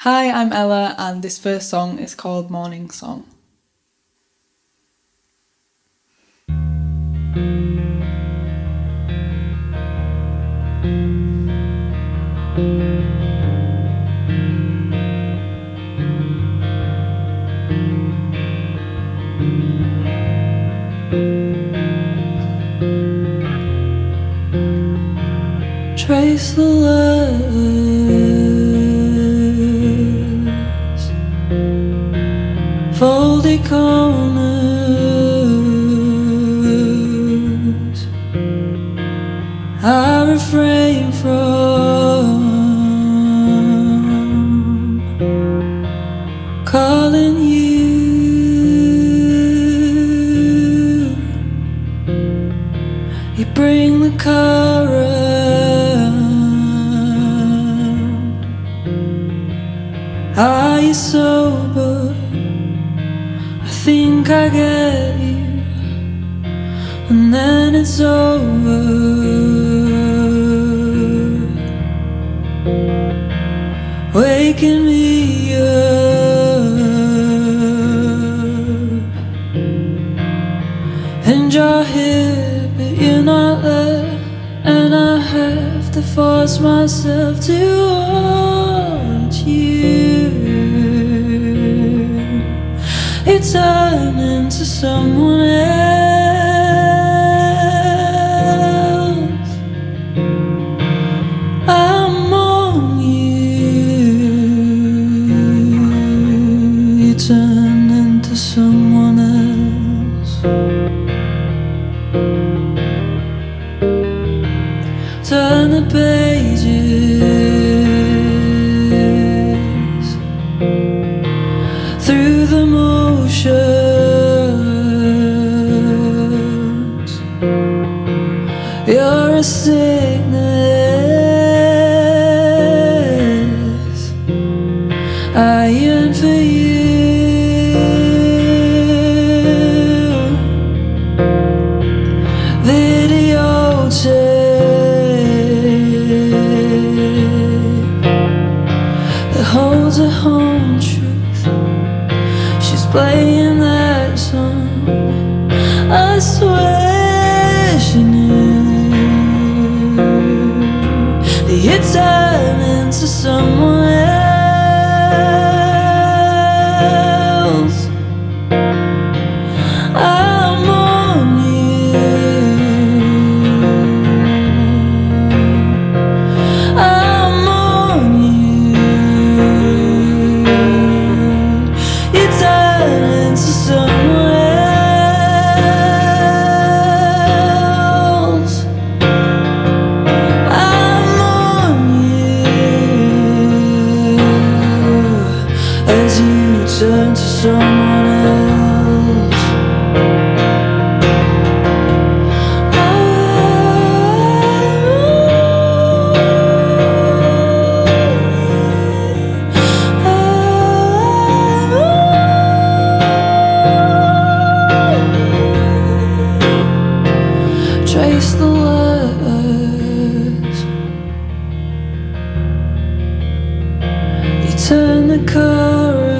Hi, I'm Ella, and this first song is called Mourning Song. Trace the letters, folded corners. I refrain from calling you. You bring the current. Are you sober? I think I get you, and then it's over. Waking me up, and you're here, but you're not there, and I have to force myself to watch you. You turn into someone else. I'm on you. You turn into someone else. Turn the pages through the motions. You're a sickness. I yearn for you. Videotape that holds a home truth. She's playing that song. I swear she knew that you turn into someone else. I'm on you. I'm on you. You turn into someone else. I'm on you as you turn to someone else. Trace the letters. You turn the current.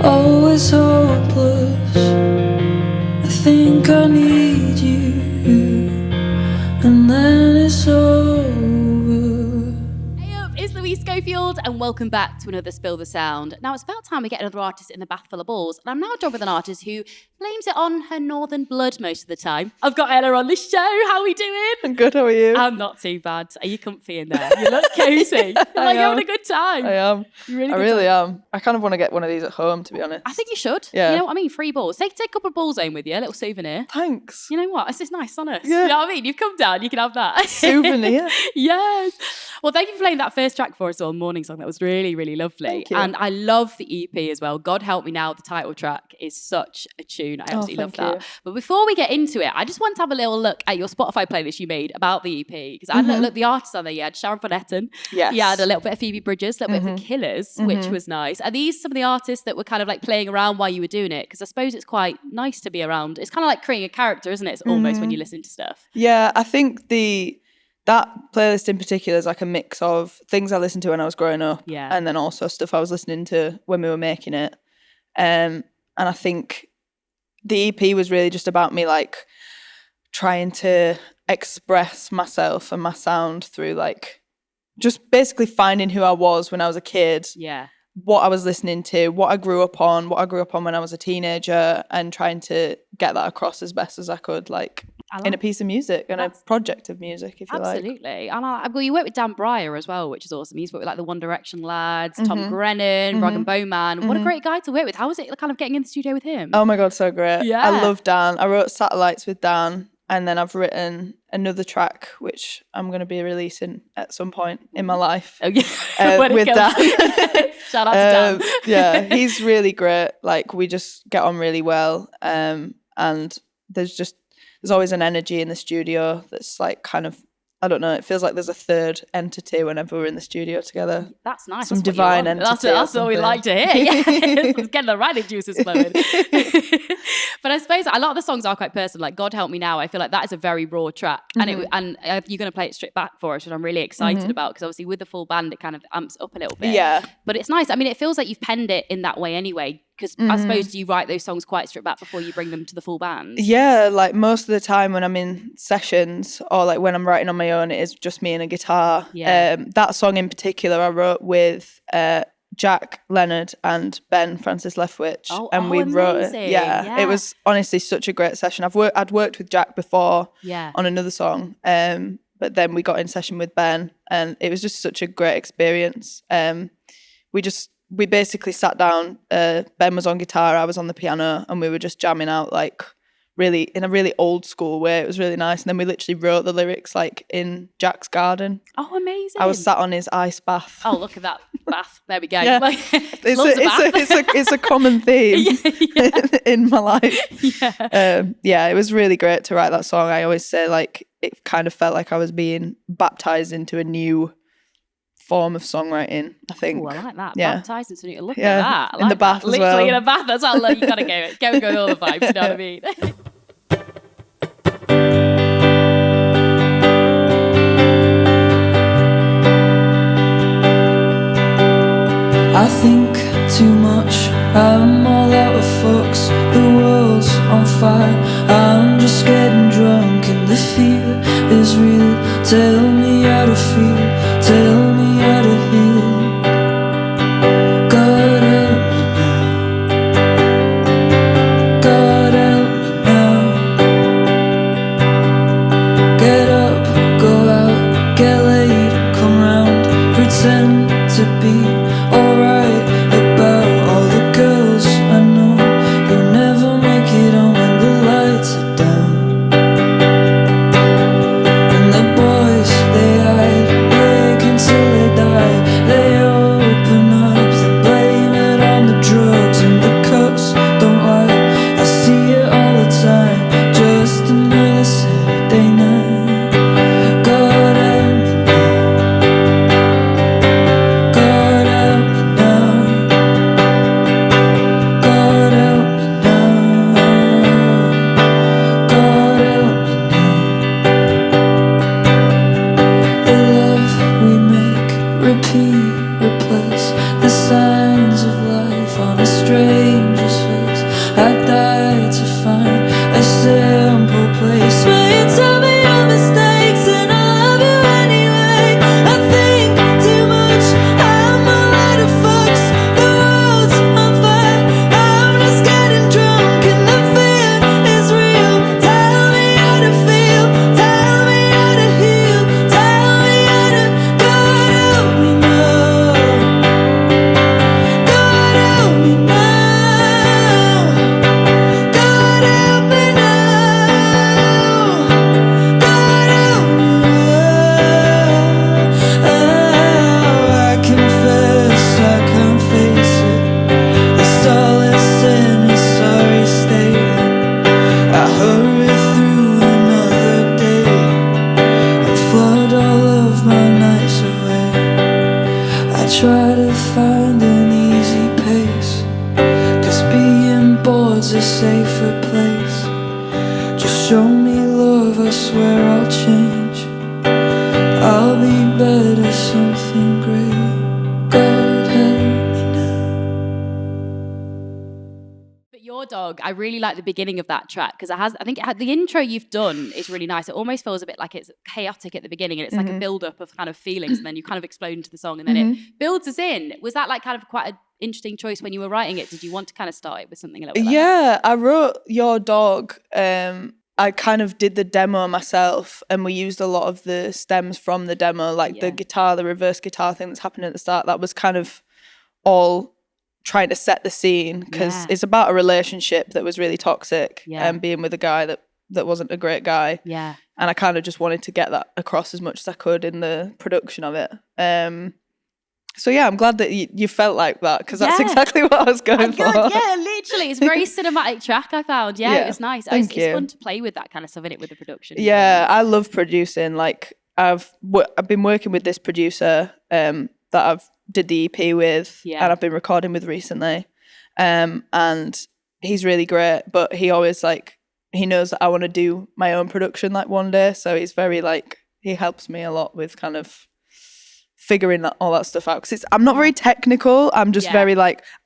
Always hopeless. I think I need you, and then it's over. Hey up, it's Louise Schofield, and welcome back to another Spill the Sound. Now, it's about time we get another artist in the bath full of balls, and I'm now joined with an artist who blames it on her northern blood most of the time. I've got Ella on the show. How are we doing? I'm good, how are you? I'm not too bad. Are you comfy in there? You look cozy. You're like having a good time. I am. You really I good really time. am. I kind of want to get one of these at home, to be honest. I think you should. Yeah. You know what I mean? Free balls. Take a couple of balls home with you, a little souvenir. Thanks. You know what? It's just nice on us. Yeah. You know what I mean? You've come down, you can have that. Souvenir. Yes. Well, thank you for playing that first track for us all, Mourning Song. That was really, really lovely. Thank you. And I love the EP as well. God Help Me Now, the title track, is such a tune. I absolutely love thank that. you. But before we get into it, I just want to have a little look at your Spotify playlist you made about the EP. Because I looked the artists on there. You had Sharon Von Etten. Yes. You had a little bit of Phoebe Bridgers, a little bit of The Killers, which was nice. Are these some of the artists that were kind of like playing around while you were doing it? Because I suppose it's quite nice to be around. It's kind of like creating a character, isn't it? It's almost when you listen to stuff. Yeah, I think the that playlist in particular is like a mix of things I listened to when I was growing up, and then also stuff I was listening to when we were making it. And I think the EP was really just about me like trying to express myself and my sound through like just basically finding who I was when I was a kid. Yeah. What I was listening to, what I grew up on when I was a teenager, and trying to get that across as best as I could, like in a piece of music and a project of music, if you like. Absolutely. And well, you work with Dan Breyer as well, which is awesome. He's worked with like the One Direction lads, Tom Grennan, Rag and Bowman. What a great guy to work with. How was it kind of getting in the studio with him? Oh my God, so great. Yeah. I love Dan. I wrote Satellites with Dan, and then I've written another track which I'm going to be releasing at some point in my life. Oh yeah, with Dan. Shout out to Dan. Yeah, he's really great. Like we just get on really well, and there's always an energy in the studio that's like kind of, I don't know, it feels like there's a third entity whenever we're in the studio together. That's nice. Some divine entity. That's what we like to hear. Yeah, it's getting the writing juices flowing. But I suppose a lot of the songs are quite personal. Like God Help Me Now, I feel like that is a very raw track, and you're going to play it stripped back for us, which I'm really excited about, because obviously with the full band it kind of amps up a little bit. Yeah. But it's nice. I mean, it feels like you've penned it in that way anyway. Because I suppose, do you write those songs quite stripped back before you bring them to the full band? Yeah, like most of the time when I'm in sessions or like when I'm writing on my own, it is just me and a guitar. Yeah. That song in particular I wrote with Jack Leonard and Ben Francis Leftwich. And we wrote it. Yeah, it was honestly such a great session. I'd worked with Jack before on another song, but then we got in session with Ben, and it was just such a great experience. We basically sat down, Ben was on guitar, I was on the piano, and we were just jamming out like really in a really old school way. It was really nice. And then we literally wrote the lyrics like in Jack's garden. Oh, amazing. I was sat on his ice bath. Oh, look at that bath. There we go. Yeah. It's a common theme in my life. Yeah, it was really great to write that song. I always say like it kind of felt like I was being baptized into a new form of songwriting, I think. Oh, I like that. Yeah. Baptized into new. Look at that. I in the bath that. as Literally well. in a bath. That's how you gotta go with all the vibes. You know what I mean? I think too much, I'm all out of fucks. The world's on fire, I'm just getting drunk, and the fear is real. Tell me how to feel, tell me how to heal. God help me now, God help me now. Get up, go out, get laid, come round, pretend to be alright about all the girls I know who never make it home when the lights are down. And the boys, they hide, wait until they die. They open up, then blame it on the drugs, and the cuts don't lie. I see it all the time, just another Saturday night. God help me now, God help me now, God help me now, God help me now. The love we make, repeat, replace the signs of life on a stranger's face. I died to find a simple place where you tell me your mistakes and I love you anyway. I think too much, I'm all out of fucks. The world's on fire, I'm just getting drunk, and the fear is real. Tell me how to feel, tell me how to heal, tell me how to. God help me now, God help me now, God help me now, God help me now. I confess I can't face it. It's all a sin, a sorry state. I hurry through another day and flood all of my nights away. I try to find an easy pace, 'cause being bored's a safer place. Just show me love, I swear I'll change. Your Dog, I really like the beginning of that track because the intro you've done is really nice. It almost feels a bit like it's chaotic at the beginning and it's like a build-up of kind of feelings and then you kind of explode into the song and then it builds us in. Was that like kind of quite an interesting choice when you were writing it? Did you want to kind of start it with something a little bit like that? I wrote Your Dog. I kind of did the demo myself and we used a lot of the stems from the demo, like the guitar, the reverse guitar thing that's happening at the start. That was kind of all trying to set the scene because it's about a relationship that was really toxic and being with a guy that wasn't a great guy. Yeah. And I kind of just wanted to get that across as much as I could in the production of it. So yeah, I'm glad that you felt like that because that's exactly what I was going for. Yeah, literally. It's a very cinematic track I found. Yeah, it was nice. Thank you. It's fun to play with that kind of stuff in it with the production. Yeah, I love producing. Like I've been working with this producer that I've did the EP with and I've been recording with recently. And he's really great, but he always he knows that I want to do my own production like one day. So he's very he helps me a lot with kind of figuring all that stuff out because I'm not very technical. I'm just very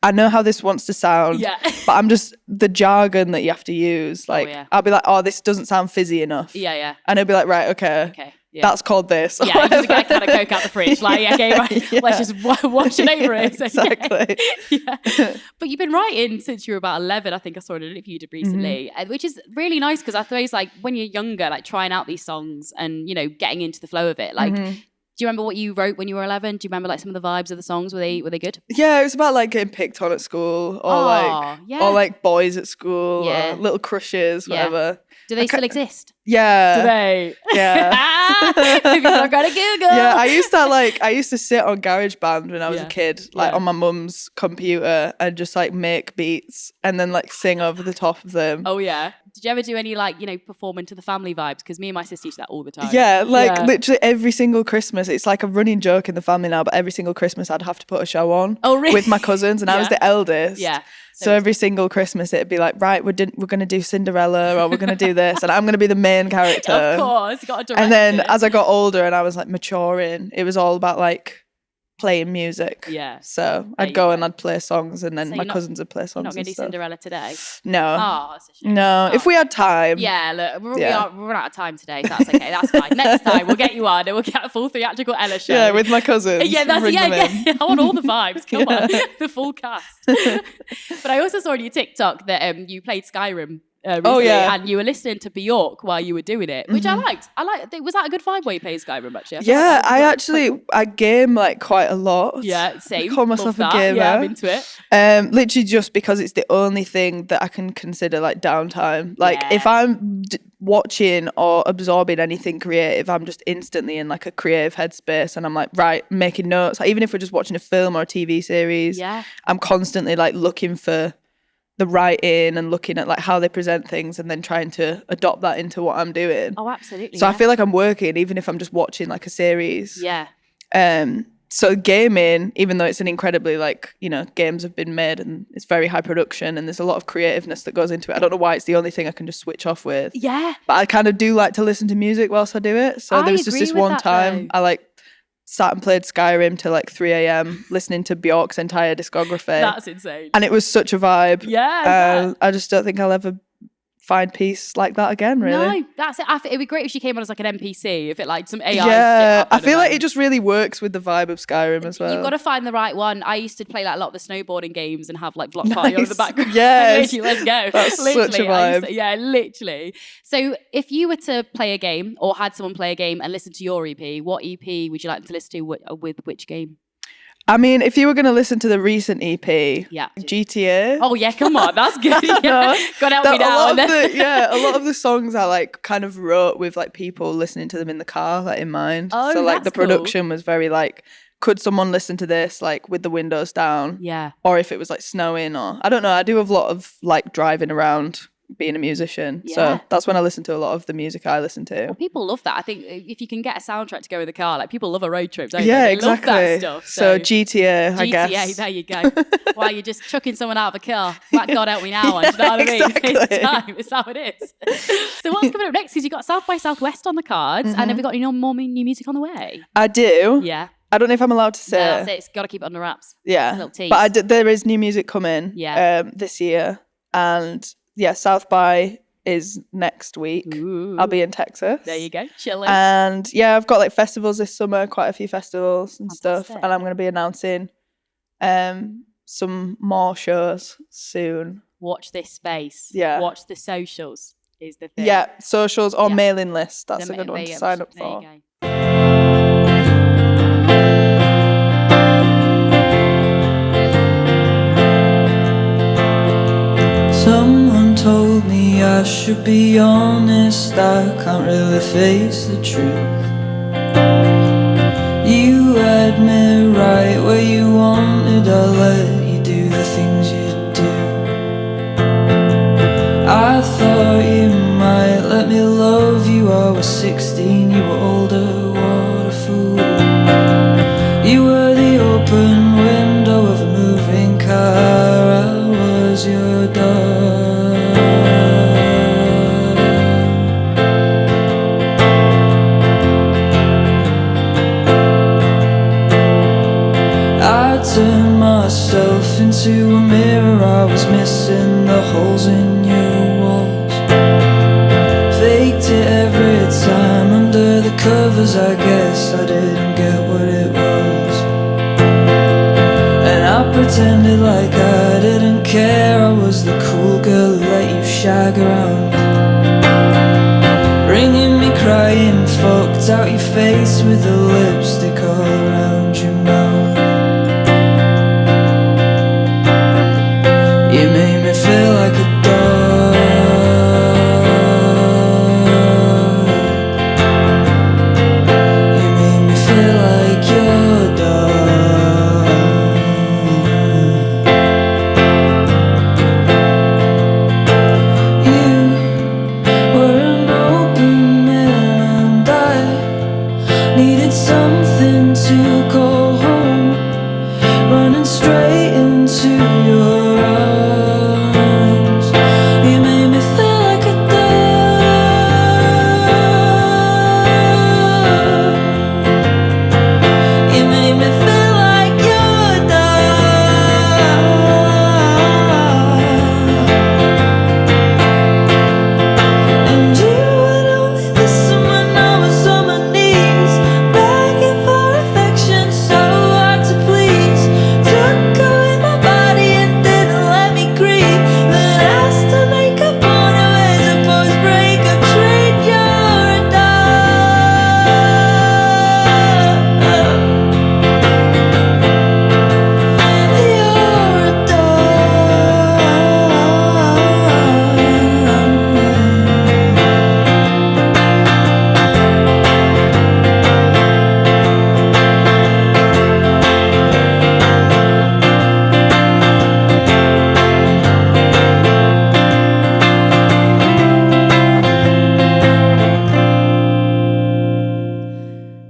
I know how this wants to sound, but I'm just the jargon that you have to use. I'll be like, oh, this doesn't sound fizzy enough. Yeah. And he'll be like, right, okay. That's called this. Yeah, just get a can of Coke out the fridge. Okay, right, let's just wash it over it. Exactly. But you've been writing since you were about 11, I think I saw an interview you did recently, which is really nice because I suppose when you're younger, trying out these songs and, getting into the flow of it, do you remember what you wrote when you were 11? Do you remember some of the vibes of the songs? Were they good? Yeah, it was about getting picked on at school or boys at school or little crushes, whatever. Do they still exist? Yeah. Do they? Yeah. People are going to Google. Yeah, I used to sit on GarageBand when I was a kid, on my mum's computer and just make beats and then sing over the top of them. Oh yeah. Did you ever do any performing to the family vibes? Because me and my sister used to do that all the time. Yeah, literally every single Christmas. It's a running joke in the family now, but every single Christmas I'd have to put a show on with my cousins and I was the eldest. Yeah. So every single Christmas it'd be right, we're going to do Cinderella or we're going to do this and I'm going to be the main character. Of course, you got to direct And then it. as I got older and I was maturing, it was all about playing music. Yeah. So I'd go and I'd play songs and then my cousins would play songs. You're not going to do Cinderella today? No. Oh, that's a shame. No, if we had time. Yeah, look, we're out of time today, so that's okay. That's fine. Next time we'll get you on and we'll get a full theatrical Ella show. Yeah, with my cousins. Yeah, I want all the vibes. Come on, the full cast. But I also saw on your TikTok that you played Skyrim. Recently, and you were listening to Bjork while you were doing it, which I liked. Was that a good vibe while you played Skyrim? Actually, I game quite a lot. Yeah, same. I call myself a gamer. Yeah, I'm into it. Literally just because it's the only thing that I can consider downtime. If I'm watching or absorbing anything creative, I'm just instantly in a creative headspace, and I'm making notes. Even if we're just watching a film or a TV series, I'm constantly looking for the writing and looking at how they present things and then trying to adopt that into what I'm doing. Oh, absolutely. So I feel like I'm working even if I'm just watching a series. Yeah. So gaming, even though it's an incredibly games have been made and it's very high production and there's a lot of creativeness that goes into it. I don't know why it's the only thing I can just switch off with. Yeah. But I kind of do like to listen to music whilst I do it. So there was just this one time I sat and played Skyrim till 3 a.m. listening to Bjork's entire discography. That's insane. And it was such a vibe. Yeah. I just don't think I'll ever find peace like that again, really. No, that's it. It'd be great if she came on as an NPC, if it some AI. Yeah, I feel it just really works with the vibe of Skyrim as well. You've got to find the right one. I used to play a lot of the snowboarding games and have block party on the background. Yes. Let's go. That's such a vibe. Yeah, literally. So if you were to play a game or had someone play a game and listen to your EP, what EP would you like to listen to with which game? I mean, if you were going to listen to the recent EP, GTA. Oh yeah, come on, that's good. Yeah. God help me now. A lot of the songs I kind of wrote with people listening to them in the car in mind. Oh, so that's the production was very could someone listen to this with the windows down? Yeah. Or if it was snowing or I don't know. I do a lot of driving around being a musician. Yeah. So that's when I listen to a lot of the music I listen to. Well, people love that. I think if you can get a soundtrack to go in the car, people love a road trip, don't they? They exactly. love that stuff. So GTA, I guess. GTA, there you go. While you're just chucking someone out of a car. God help me now. Do you know what I mean? Exactly. It's time. It's how it is. So what's coming up next? Because you've got South by Southwest on the cards, and have you got any more new music on the way? I do. Yeah. I don't know if I'm allowed to say. No, that's it. It's got to keep it under wraps. Yeah. A little tease. But there is new music coming Yeah. this year. And yeah, South by is next week. Ooh. I'll be in Texas. There you go, chilling. And yeah, I've got like festivals this summer, quite a few festivals and stuff. And I'm going to be announcing some more shows soon. Watch this space. Yeah. Watch the socials is the thing. Yeah, socials or mailing list. That's a good one to sign up for. You go. Someone told me I should be honest, I can't really face the truth. You had me right where you wanted, I let you do the things you do. I thought you might let me love you, I was 16, you were older, what a fool. You were the open window of a moving car, I was your dog. I turned myself into a mirror, I was missing the holes in your walls. Faked it every time under the covers, I guess I didn't get what it was. And I pretended like I didn't care, I was the cool girl who let you shag around. Ringing me crying, fucked out your face with the lipstick all around your mouth. You made me feel like a dog. You made me feel like your dog. You were an open man and I needed something to go home, running straight into your arms. You made me feel like a dog. You made me feel like your dog. And you would only listen when I was on my knees, begging for affection, so hard to please. Took away my body and didn't let me grieve, then asked to make up on a way to post-break up trade. You're a dog. You're a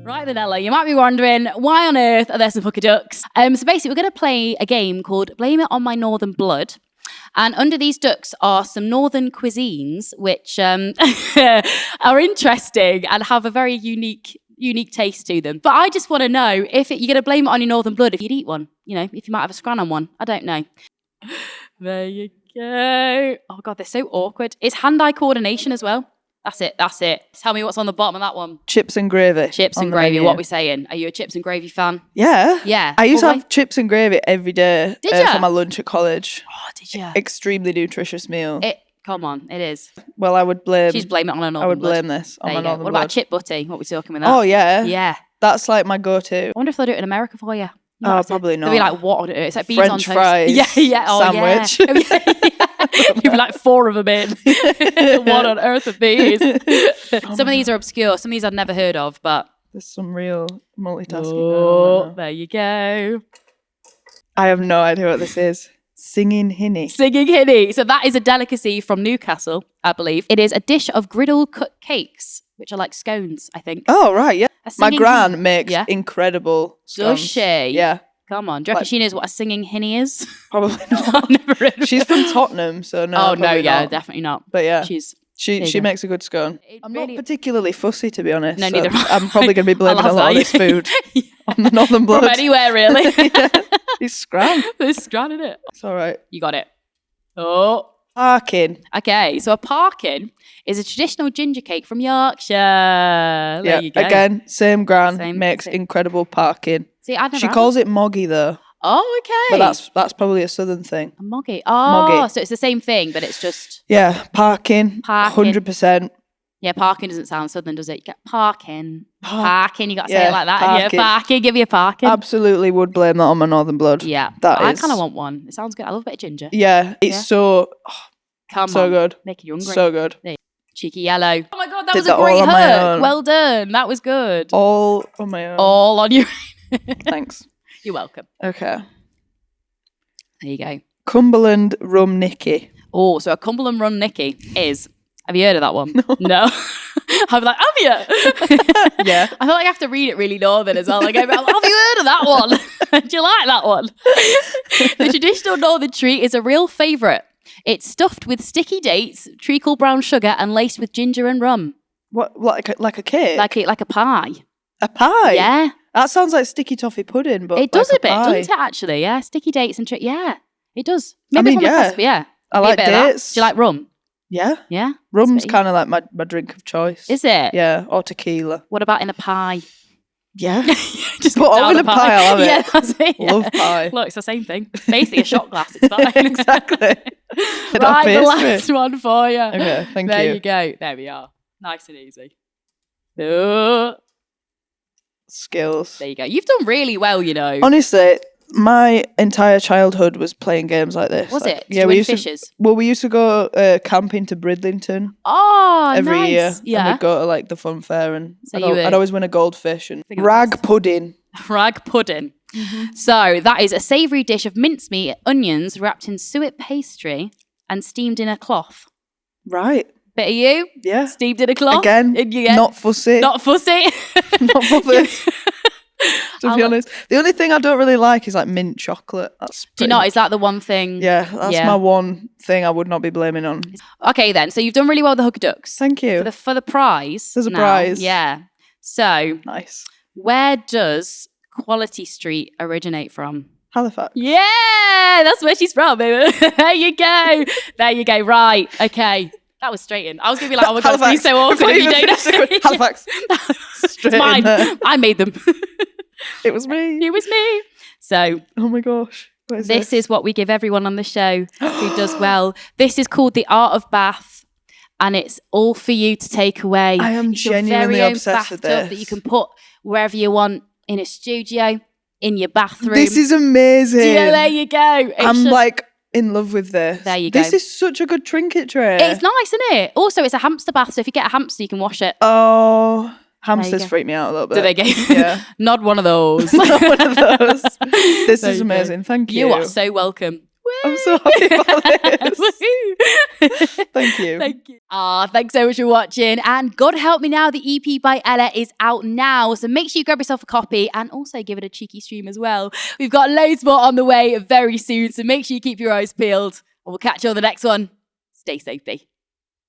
Right then, Ella, you might be wondering, why on earth are there some fucking ducks? So basically, we're going to play a game called Blame It On My Northern Blood. And under these ducks are some northern cuisines, which are interesting and have a very unique taste to them. But I just want to know if you're going to blame it on your northern blood if you'd eat one. You know, if you might have a scran on one. I don't know. There you go. Oh, God, they're so awkward. It's hand-eye coordination as well. That's it. Tell me what's on the bottom of that one. Chips and gravy. Chips and gravy, what are we saying? Are you a chips and gravy fan? Yeah. Yeah. I used to have chips and gravy every day Did for my lunch at college. Oh, did you? Extremely nutritious meal. Come on, it is. Well, I would blame... She's blaming it on her northern I would blood. blame this on my northern What blood. about chip butty? What are we talking with that? Oh, yeah. Yeah. That's like my go-to. I wonder if they'll do it in America for you. Oh, probably not. They'll be like, what on earth? It's like beans French on toast. fries. Yeah. Oh, sandwich. Yeah. You'd be like 4 of them in. What on earth are these? Some of these are obscure. Some of these I'd never heard of, but... There's some real multitasking. Oh, there you go. I have no idea what this is. Singing hinny. Singing hinny. So that is a delicacy from Newcastle, I believe. It is a dish of griddle cut cakes, which are like scones, I think. Oh, right, yeah. My gran hinny. makes incredible scones. Does she? Yeah. Come on. Do you reckon she knows what a singing hinny is? Probably not. I've never heard of She's it. from Tottenham, so no. Oh, no, yeah, not. definitely not. But yeah. She makes a good scone. I'm not particularly fussy, to be honest. No, neither am I. I'm probably going to be blaming a lot of this food Yeah. on the Northern Blood. From anywhere, really. He's scram. It's scran, isn't it? It's all right. You got it. Oh, Parkin. Okay, so a parkin is a traditional ginger cake from Yorkshire. There you go. Again, same gran makes incredible parkin. See, I'd never She calls it moggy though. Oh, okay. But that's probably a southern thing. A moggy. Oh, so it's the same thing, but it's just... Yeah, parkin. 100%. Yeah, parking doesn't sound southern, does it? You get parking. Parking, you got to say it like that. Parking. Yeah, parking, give me a parking. Absolutely would blame that on my northern blood. Yeah, I kind of want one. It sounds good. I love a bit of ginger. Yeah, it's so... Come so on. good. Make you hungry. So good. Cheeky yellow. Oh my God, that was a great hook. Well done. That was good. All on my own. All on your Thanks. You're welcome. Okay. There you go. Cumberland Rum Nicky. Oh, so a Cumberland Rum Nicky is... Have you heard of that one? No. I'm like, have you? Yeah. I feel like I have to read it really northern as well. Like, have you heard of that one? Do you like that one? The traditional northern treat is a real favourite. It's stuffed with sticky dates, treacle brown sugar, and laced with ginger and rum. What, like a cake? Like a pie. A pie? Yeah. That sounds like sticky toffee pudding, but it does like a bit, pie. doesn't it? Actually, yeah. Sticky dates and yeah, it does. Maybe yeah. Yeah. I like dates. Do you like rum? Yeah. Yeah. Rum's kind of like my drink of choice. Is it? Yeah, or tequila. What about in a pie? Yeah. Just put all in a pie, I'll have it. Yeah, that's it. Yeah. Love pie. Look, it's the same thing. Basically a shot glass, it's fine. Exactly. Right, the last one for you. Okay, thank you. There you go. There we are. Nice and easy. Skills. There you go. You've done really well, you know. Honestly, my entire childhood was playing games like this. Was it? Did yeah, you we win used fishes? we used to go camping to Bridlington. Oh, every nice. year. Yeah. And we'd go to like the fun fair, and So I'd always win a goldfish and rag pudding. Rag pudding. So that is a savoury dish of mincemeat, onions wrapped in suet pastry and steamed in a cloth. Right. Bit of you? Yeah. Steamed in a cloth? Again, not fussy. Not fussy. Not fussy. To be honest, the only thing I don't really like is like mint chocolate. Do you not? Is that the one thing? Yeah, that's my one thing I would not be blaming on. Okay, then. So you've done really well with the Hooker Ducks. Thank you. For the prize. There's a prize. Yeah. So nice. Where does Quality Street originate from? Halifax. Yeah, that's where she's from, baby. There you go. There you go. Right. Okay. That was straight in. I was going to be like, oh my God, it's going to be so awkward if you don't know. Halifax. It's mine. I made them. It was me. It was me. So. Oh my gosh. This is what we give everyone on the show who does well. This is called The Art of Bath. And it's all for you to take away. I am genuinely obsessed with this. That you can put wherever you want, in a studio, in your bathroom. This is amazing. Yeah, there you go. I'm like in love with this. There you go. This is such a good trinket tray. It's nice, isn't it? Also, it's a hamster bath, so if you get a hamster, you can wash it. Oh, hamsters freak me out a little bit. Do they get? Yeah. Not one of those. Not one of those. This is amazing. Thank you. You are so welcome. I'm so happy about this. Thank you. Thank you. Thanks so much for watching. And God Help Me Now, the EP by Ellur is out now. So make sure you grab yourself a copy and also give it a cheeky stream as well. We've got loads more on the way very soon. So make sure you keep your eyes peeled. And we'll catch you on the next one. Stay safety.